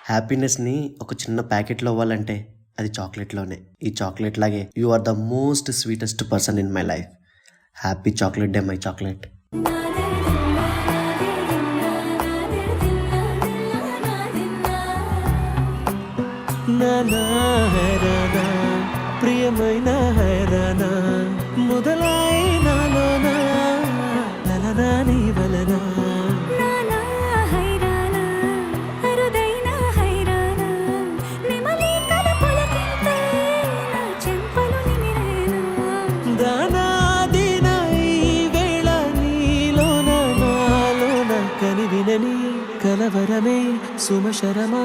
హ్యాపీనెస్‌ని ఒక చిన్న ప్యాకెట్‌లో అవ్వాలంటే అది చాక్లెట్‌లోనే. ఈ చాక్లెట్ లాగే you are the most sweetest person in my life. Happy chocolate day my chocolate. నానా హైరానా ప్రియమైన హైరానా మొదలైనాలోనా లలనా నీ వలనా నానా హైరానా అరుదైన హైరానా నెమలి కలపులకింతే నా చెంపలు నిమిరేనా దానాదిన ఈ వేళ నీలోన నాలోన కనివినని కలవరమే సుమశరమా